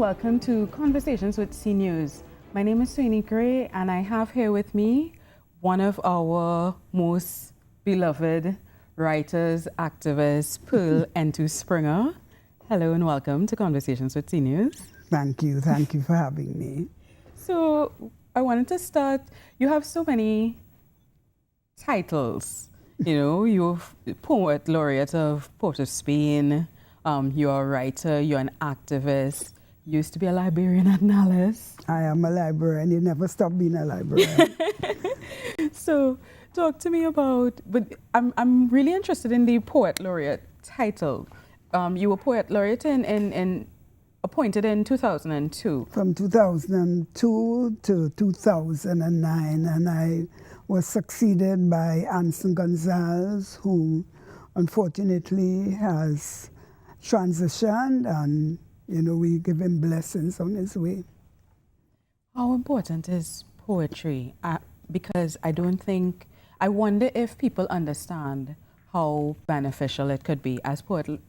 welcome to Conversations with Cnews. My name is Soyini Grey, and I have here with me one of our most beloved writers, activists, Eintou Springer. Hello and welcome to Conversations with Cnews. Thank you for having me. So I wanted to start, you have so many titles. You know, you're poet laureate of Port of Spain, you're a writer, you're an activist, you used to be a librarian at Nallis. I am a librarian, you never stop being a librarian. So talk to me about, but I'm really interested in the poet laureate title. You were poet laureate appointed in 2002. From 2002 to 2009, and I was succeeded by Anson Gonzalez, who unfortunately has transitioned, and we give him blessings on his way. How important is poetry? Because I wonder if people understand how beneficial it could be as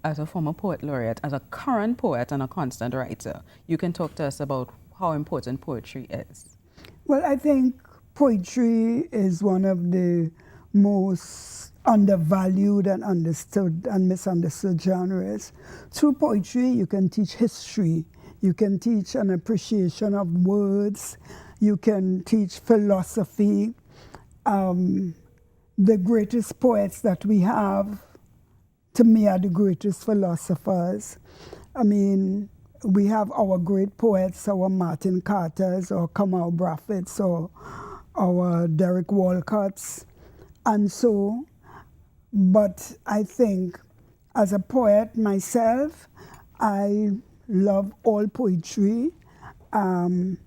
a former poet laureate, as a current poet and a constant writer. You can talk to us about how important poetry is. Well, I think poetry is one of the most undervalued and understood and misunderstood genres. Through poetry, you can teach history, you can teach an appreciation of words, you can teach philosophy. The greatest poets that we have, to me, are the greatest philosophers. I mean, we have our great poets, our Martin Carters, or Kamau Braffets, or our Derek Walcotts, and so. But I think, as a poet myself, I love all poetry. I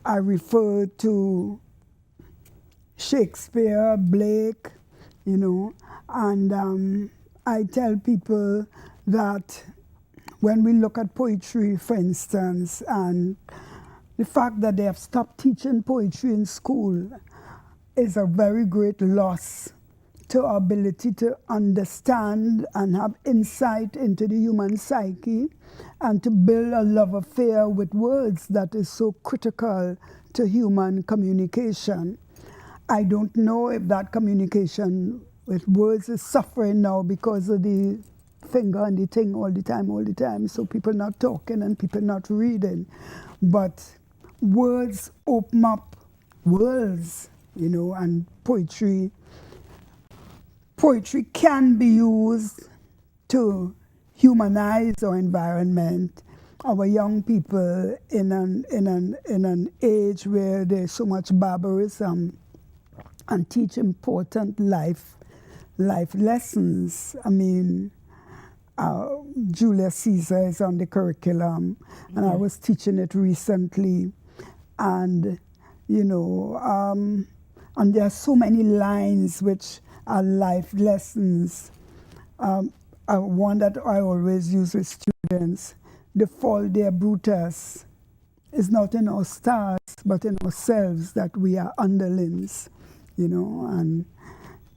refer to Shakespeare, Blake, and I tell people that when we look at poetry, for instance, and the fact that they have stopped teaching poetry in school is a very great loss to our ability to understand and have insight into the human psyche and to build a love affair with words that is so critical to human communication. I don't know if that communication with words is suffering now because of the finger and the thing all the time, so people not talking and people not reading. But words open up worlds, and poetry can be used to humanize our environment, our young people in an age where there's so much barbarism, and teach important life lessons. I mean, Julius Caesar is on the curriculum, and I was teaching it recently, and and there are so many lines which are life lessons. One that I always use with students: the fall there, Brutus, is not in our stars, but in ourselves, that we are underlings. And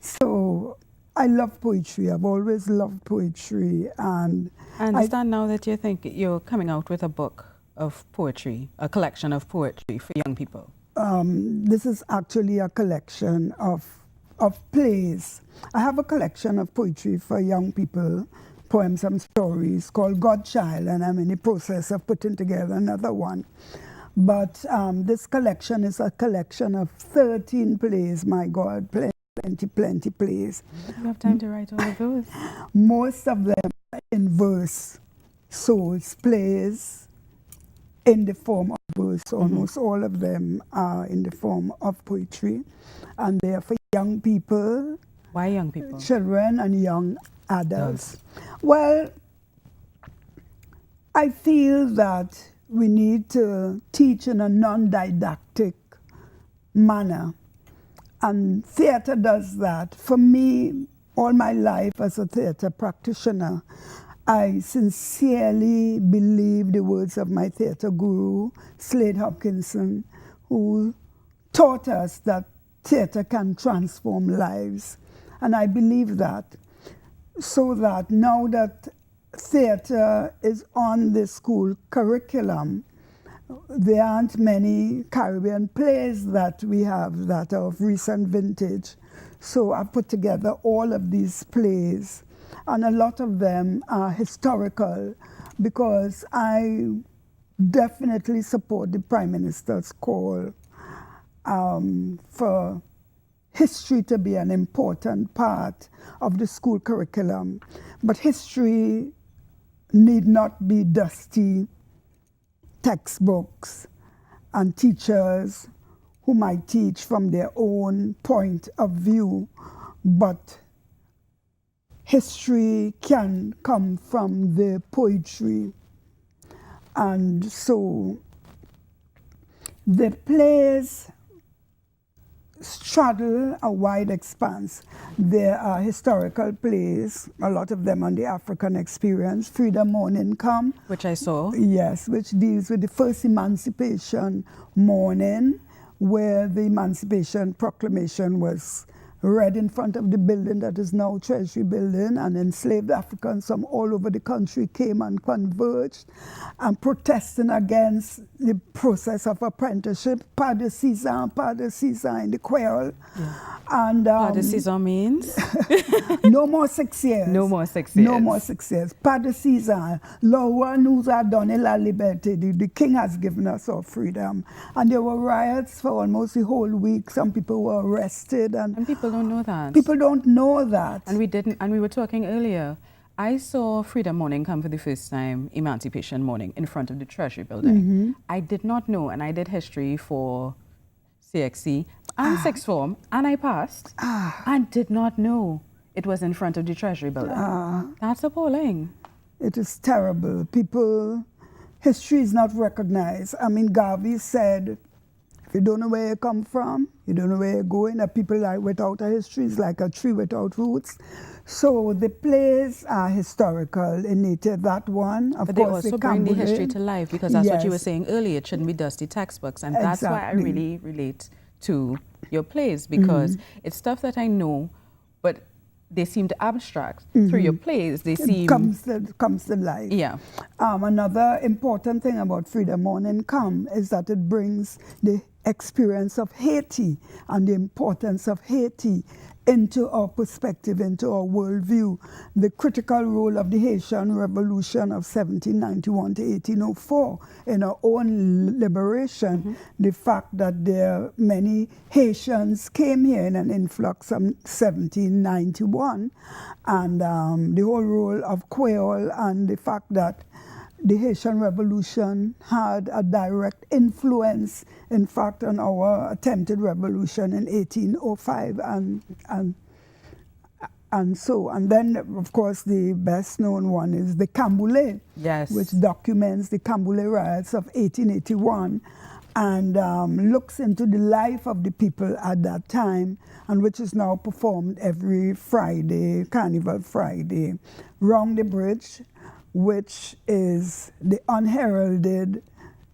so I love poetry. I've always loved poetry, and I understand now that you're coming out with a book of poetry, a collection of poetry for young people. This is actually a collection of plays. I have a collection of poetry for young people, poems and stories, called Godchild, and I'm in the process of putting together another one. But this collection is a collection of 13 plays, my God, plenty plays. You have time to write all of those? Most of them are in verse, so it's plays in the form of verse. Almost all of them are in the form of poetry, and they are for young people. Why young people? Children and young adults. Well, I feel that we need to teach in a non-didactic manner, and theater does that. For me, all my life as a theater practitioner, I sincerely believe the words of my theater guru, Slade Hopkinson, who taught us that theater can transform lives. And I believe that, so that now that theater is on the school curriculum. There aren't many Caribbean plays that we have that are of recent vintage. So I put together all of these plays, and a lot of them are historical, because I definitely support the Prime Minister's call for history to be an important part of the school curriculum. But history need not be dusty textbooks and teachers who might teach from their own point of view, but history can come from the poetry. And so the plays straddle a wide expanse. There are historical plays, a lot of them on the African experience. Freedom Morning Come, which I saw. Yes, which deals with the first emancipation morning, where the Emancipation Proclamation was read in front of the building that is now Treasury Building, and enslaved Africans from all over the country came and converged and protesting against the process of apprenticeship, pas de 6 ans in the Creole. Yeah. And Pas de 6 ans means? no more 6 years. No more 6 years. No more 6 years. Pas de 6 ans. Le roi nous a donné la liberté. The king has given us our freedom. And there were riots for almost the whole week. Some people were arrested. And people don't know that. People don't know that. And we didn't, and we were talking earlier. I saw Freedom Morning come for the first time, Emancipation Morning, in front of the Treasury Building. Mm-hmm. I did not know, and I did history for CXC and sixth form, and I passed, and did not know it was in front of the Treasury Building. That's appalling. It is terrible. People, history is not recognized. I mean, Garvey said, if you don't know where you come from, you don't know where you're going. People like without a history is like a tree without roots. So the plays are historical in nature, that one. Of but they course, also bring the history to life, because that's what you were saying earlier. It shouldn't be dusty textbooks. And that's why I really relate to your plays, because it's stuff that I know, but they seem to abstract. Through your plays, they seem... It comes to life. Yeah. Another important thing about Freedom Morning Come is that it brings the experience of Haiti and the importance of Haiti into our perspective, into our worldview. The critical role of the Haitian Revolution of 1791 to 1804 in our own liberation, the fact that there many Haitians came here in an influx from 1791, and the whole role of Creole, and the fact that the Haitian Revolution had a direct influence, in fact, on our attempted revolution in 1805, and then, of course, the best known one is the Camboulé, which documents the Camboulé riots of 1881, and looks into the life of the people at that time, and which is now performed every Friday, Carnival Friday, round the bridge, which is the unheralded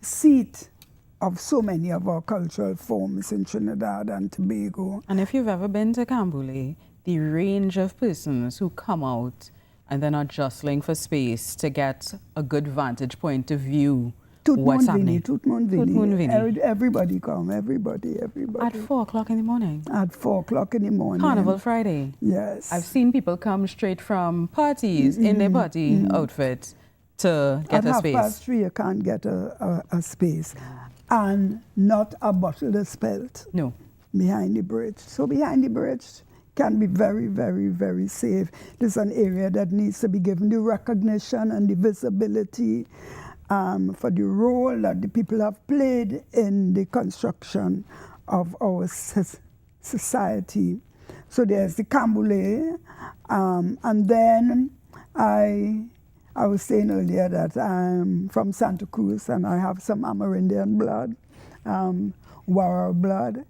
seat of so many of our cultural forms in Trinidad and Tobago. And if you've ever been to Camboulé, the range of persons who come out and then are jostling for space to get a good vantage point of view what's happening. Tout le monde vini. Everybody come, everybody. At 4 o'clock in the morning? At 4 o'clock in the morning. Carnival Friday? Yes. I've seen people come straight from parties in their party outfit to get a space. At 3:30 you can't get a space. And not a bottle is spilled. No. Behind the bridge. So behind the bridge can be very, very, very safe. This is an area that needs to be given the recognition and the visibility for the role that the people have played in the construction of our society. So there's the Camboulé, and then I was saying earlier that I'm from Santa Cruz and I have some Amerindian blood, Wara blood,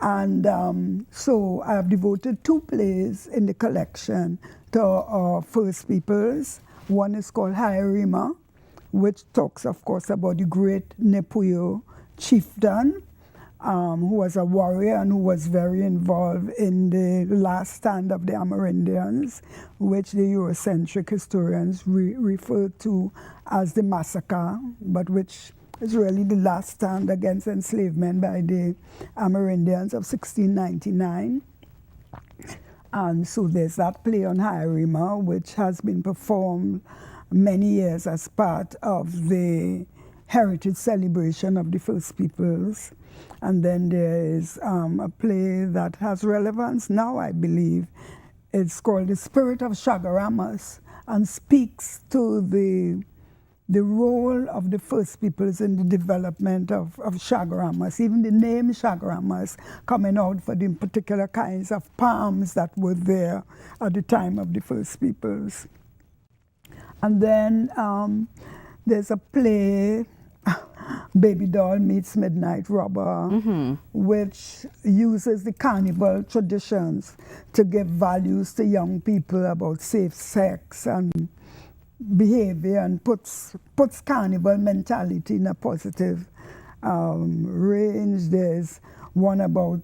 and so I have devoted 2 plays in the collection to our First Peoples. One is called Hairima, which talks, of course, about the great Nepuyo chieftain, who was a warrior and who was very involved in the last stand of the Amerindians, which the Eurocentric historians refer to as the massacre, but which is really the last stand against enslavement by the Amerindians of 1699. And so there's that play on Hairima, which has been performed many years as part of the heritage celebration of the First Peoples. And then there is a play that has relevance now, I believe. It's called The Spirit of Shagaramas and speaks to the role of the First Peoples in the development of Shagaramas, even the name Shagaramas coming out for the particular kinds of palms that were there at the time of the First Peoples. And then there's a play, Baby Doll Meets Midnight Robber, which uses the carnival traditions to give values to young people about safe sex and behavior, and puts carnival mentality in a positive range. There's one about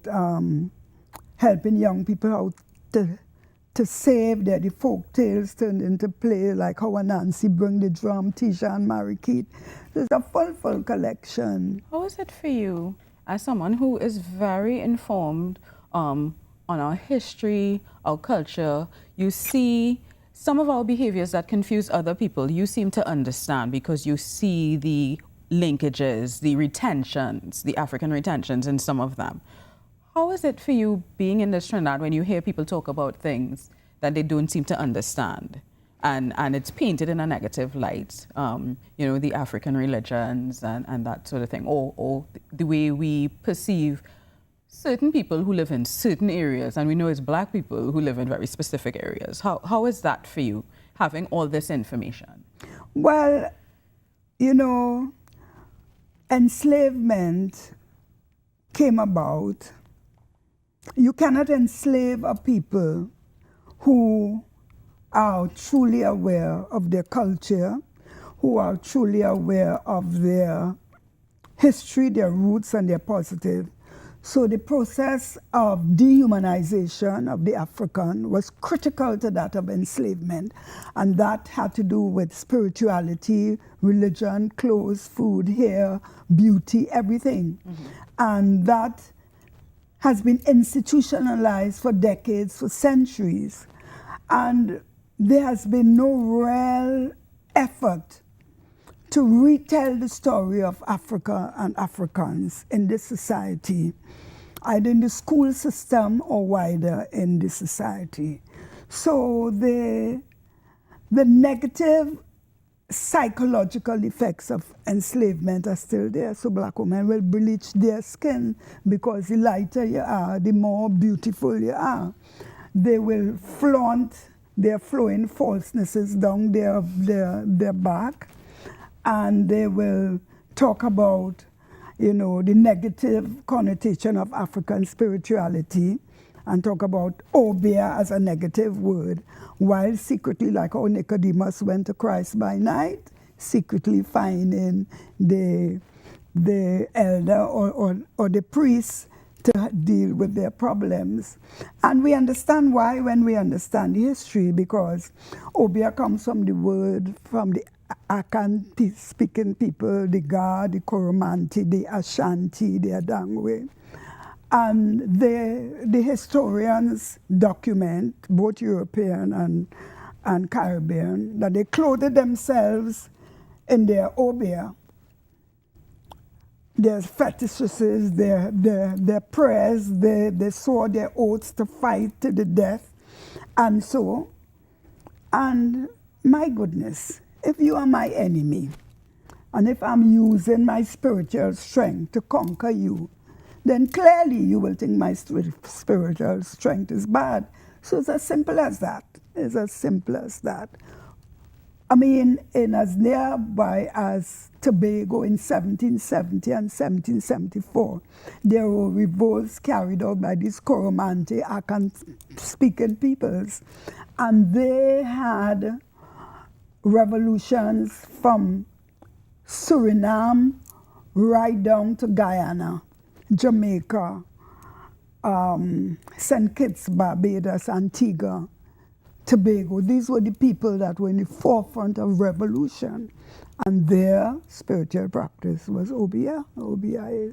helping young people out to save the folk tales turned into play, like how Anansi Bring the Drum, Tisha and Marikit. There's a full collection. How is it for you, as someone who is very informed on our history, our culture? You see some of our behaviors that confuse other people, you seem to understand because you see the linkages, the retentions, the African retentions in some of them. How is it for you being in this Trinidad when you hear people talk about things that they don't seem to understand? And it's painted in a negative light, you know, the African religions and that sort of thing, or the way we perceive certain people who live in certain areas, and we know it's Black people who live in very specific areas. How is that for you, having all this information? Well, you know, enslavement came about. You cannot enslave a people who are truly aware of their culture, who are truly aware of their history, their roots, and their positive. So the process of dehumanization of the African was critical to that of enslavement. And that had to do with spirituality, religion, clothes, food, hair, beauty, everything. And that has been institutionalized for decades, for centuries. And there has been no real effort to retell the story of Africa and Africans in this society, either in the school system or wider in the society. So the negative psychological effects of enslavement are still there. So Black women will bleach their skin because the lighter you are, the more beautiful you are. They will flaunt their flowing falsenesses down their back. And they will talk about, you know, the negative connotation of African spirituality and talk about obia as a negative word, while secretly, like how Nicodemus went to Christ by night, secretly finding the elder or the priest to deal with their problems. And we understand why when we understand history, because obia comes from the word, from the Akan speaking people, the Ga, the Koromanti, the Ashanti, the Adangwe. And the historians document, both European and Caribbean, that they clothed themselves in their obia, their fetishes, their prayers, they swore their oaths to fight to the death, and so. And my goodness, if you are my enemy, and if I'm using my spiritual strength to conquer you, then clearly you will think my spiritual strength is bad. So it's as simple as that. It's as simple as that. I mean, in as nearby as Tobago in 1770 and 1774, there were revolts carried out by these Coromante, Akan-speaking peoples, and they had revolutions from Suriname right down to Guyana. Jamaica, St. Kitts, Barbados, Antigua, Tobago. These were the people that were in the forefront of revolution. And their spiritual practice was OBIA.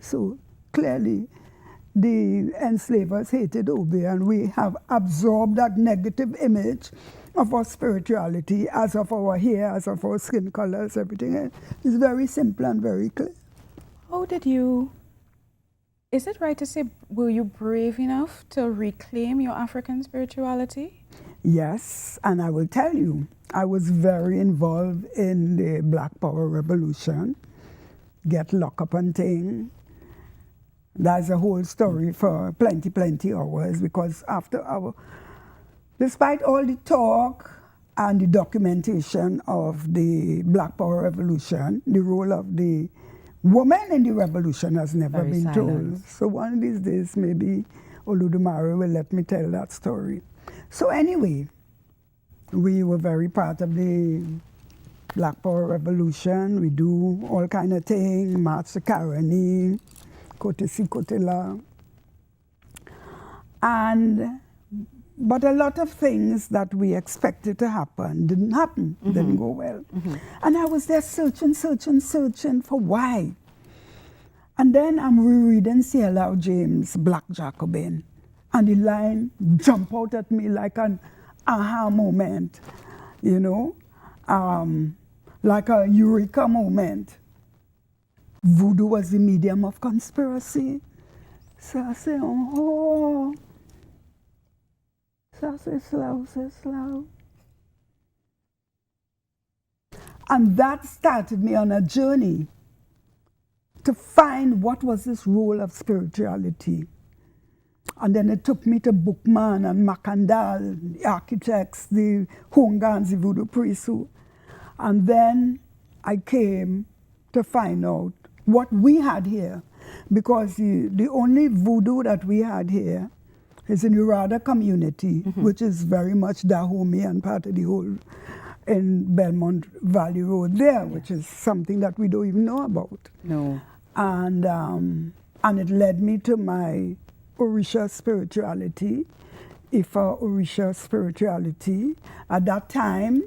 So clearly, the enslavers hated Obi, and we have absorbed that negative image of our spirituality as of our hair, as of our skin colors, everything. It's very simple and very clear. How did you, is it right to say, were you brave enough to reclaim your African spirituality? Yes, and I will tell you, I was very involved in the Black Power Revolution, get locked up and thing. That's a whole story for plenty hours, because despite all the talk and the documentation of the Black Power Revolution, the role of the woman in the revolution has never been told. So one of these days, maybe Oludumare will let me tell that story. So anyway, we were very part of the Black Power Revolution. We do all kind of things, March the Caroni, Kotesi Kotela. But a lot of things that we expected to happen didn't happen, didn't go well. And I was there searching for why. And then I'm rereading C.L.R. James' Black Jacobin, and the line jumped out at me like an aha moment, you know, like a eureka moment. Voodoo was the medium of conspiracy. So I say, oh. So I say slow. And that started me on a journey to find what was this role of spirituality. And then it took me to Bookman and Macandal, the architects, the Hongans, the voodoo priests. And then I came to find out what we had here, because the only voodoo that we had here is in the Rada community, which is very much Dahomey and part of the whole in Belmont Valley Road there, which is something that we don't even know about. No. And it led me to my Orisha spirituality, Ifa Orisha spirituality. At that time,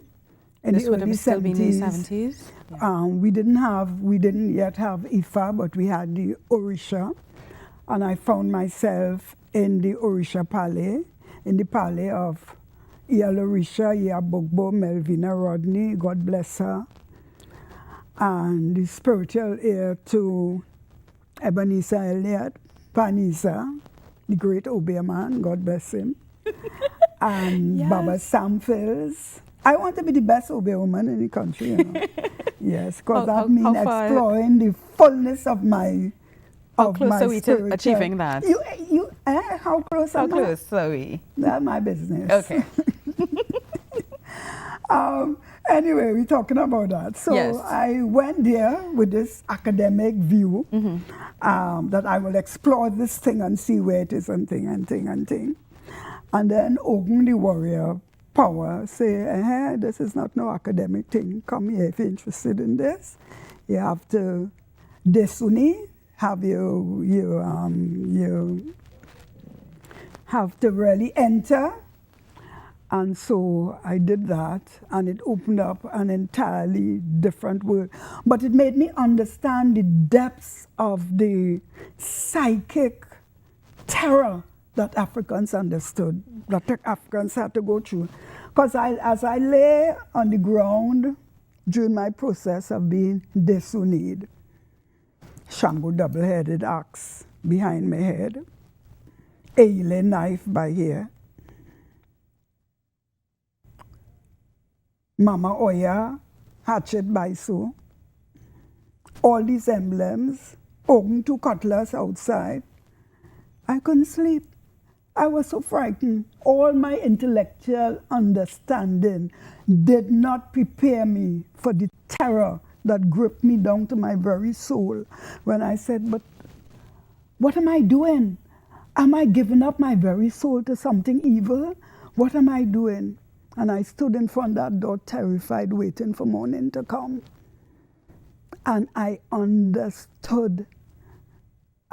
in the early 70s, we didn't yet have Ifa, but we had the Orisha. And I found myself in the Orisha Palais, in the Palais of Iyal Orisha, Bogbo, Melvina Rodney, God bless her, and the spiritual heir to Ebenezer Elliott, Panisa, the great Obia man, God bless him, and yes. Baba Samphils. I want to be the best Obia woman in the country, you know. Yes, because that means exploring the fullness of my How close are we to achieving that? How close are we? That's my business. Okay. Anyway, we're talking about that. So yes. I went there with this academic view that I will explore this thing and see where it is and thing. And then Ogun the warrior power say, this is not no academic thing. Come here if you're interested in this. You have to desuni. You have to really enter. And so I did that, and it opened up an entirely different world. But it made me understand the depths of the psychic terror that Africans understood, that Africans had to go through. Because as I lay on the ground during my process of being desunied, Shango double-headed axe behind my head, Aile knife by here, Mama Oya hatchet by so, all these emblems, Ogun two cutlass outside. I couldn't sleep. I was so frightened. All my intellectual understanding did not prepare me for the terror that gripped me down to my very soul when I said, but what am I doing? Am I giving up my very soul to something evil? What am I doing? And I stood in front of that door terrified, waiting for morning to come. And I understood.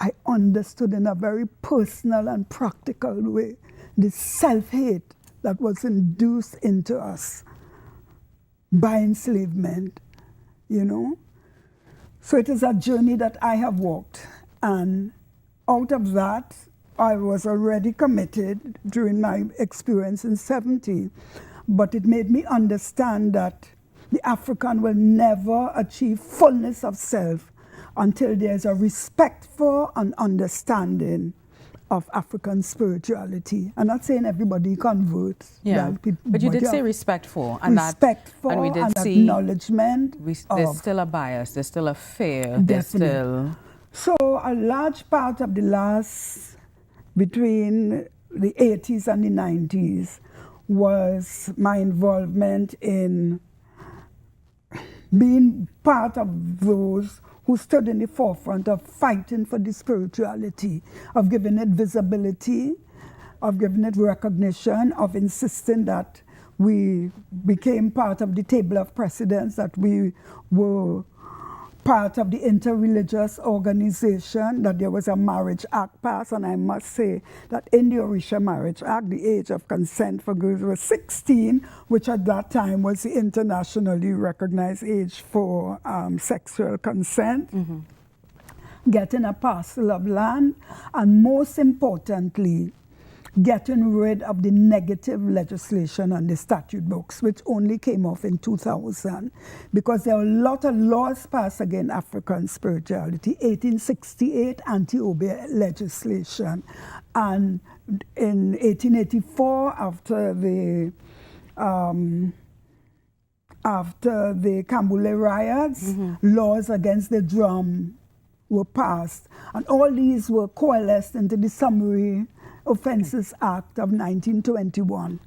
I understood in a very personal and practical way the self-hate that was induced into us by enslavement, you know. So it is a journey that I have walked, and out of that, I was already committed during my experience in 70, but it made me understand that the African will never achieve fullness of self until there's a respect for and understanding of African spirituality. I'm not saying everybody converts. Yeah, but you did say respect for, and respectful, and we did see acknowledgement. There's still a bias, there's still a fear, Definitely. there's still... So a large part of the last, between the 80s and the 90s, was my involvement in being part of those who stood in the forefront of fighting for the spirituality, of giving it visibility, of giving it recognition, of insisting that we became part of the table of precedents, that we were part of the interreligious organization, that there was a marriage act passed. And I must say that in the Orisha Marriage Act, the age of consent for girls was 16, which at that time was the internationally recognized age for sexual consent, getting a parcel of land, and most importantly, getting rid of the negative legislation on the statute books, which only came off in 2000, because there are a lot of laws passed against African spirituality. 1868 anti-obey legislation, and in 1884, after the Kambule riots, laws against the drum were passed, and all these were coalesced into the Summary Offences Act of 1921.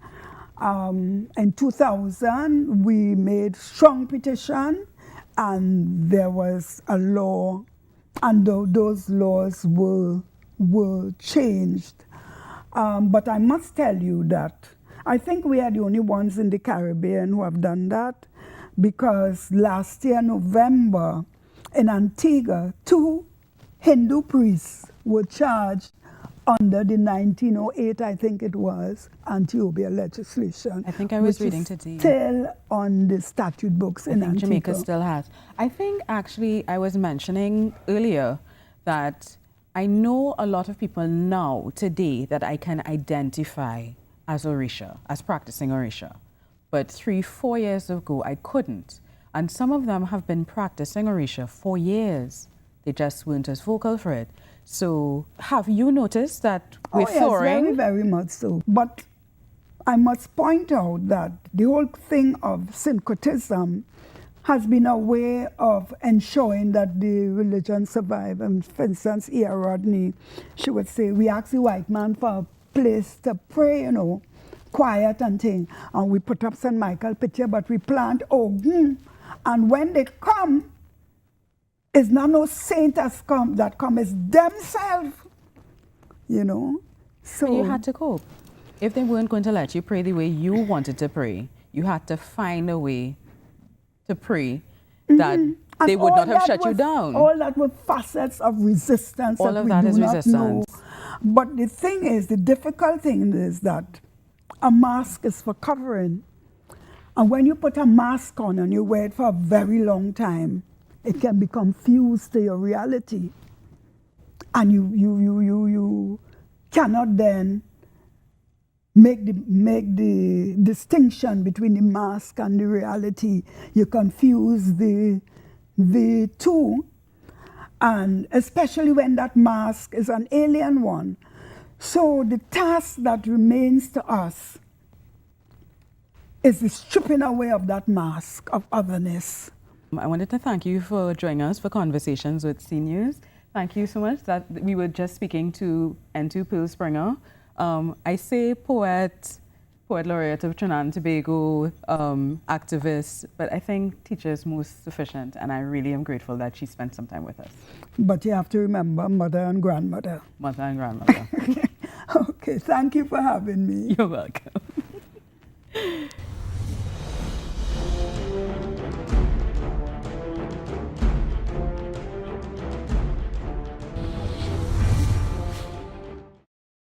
In 2000, we made strong petition, and there was a law, and those laws were changed. But I must tell you that I think we are the only ones in the Caribbean who have done that, because last year, November, in Antigua, 2 Hindu priests were charged under the 1908, I think it was, anti-obey legislation. I think I was reading today. Still on the statute books in Antigua. Jamaica still has. I think actually I was mentioning earlier that I know a lot of people now, today, that I can identify as Orisha, as practicing Orisha. But 3-4 years ago, I couldn't. And some of them have been practicing Orisha for years. They just weren't as vocal for it. So have you noticed that we're soaring? Yes, very, very much so. But I must point out that the whole thing of syncretism has been a way of ensuring that the religion survive. And for instance, E.R. Rodney, she would say, we ask the white man for a place to pray, you know, quiet and thing. And we put up St. Michael picture, but we plant Ogun. And when they come, it's not no saint that come, it's themselves, you know. So you had to cope. If they weren't going to let you pray the way you wanted to pray, you had to find a way to pray that they would not have shut you down. All that were facets of resistance. All of that is resistance. But the thing is, the difficult thing is that a mask is for covering. And when you put a mask on and you wear it for a very long time, it can become fused to your reality. And you cannot then make the distinction between the mask and the reality. You confuse the two, and especially when that mask is an alien one. So the task that remains to us is the stripping away of that mask of otherness. I wanted to thank you for joining us for Conversations with Cnews. Thank you so much. That we were just speaking to Eintou Springer. I say poet laureate of Trinidad and Tobago, activist, but I think teacher is most sufficient, and I really am grateful that she spent some time with us. But you have to remember mother and grandmother. Mother and grandmother. Okay, thank you for having me. You're welcome.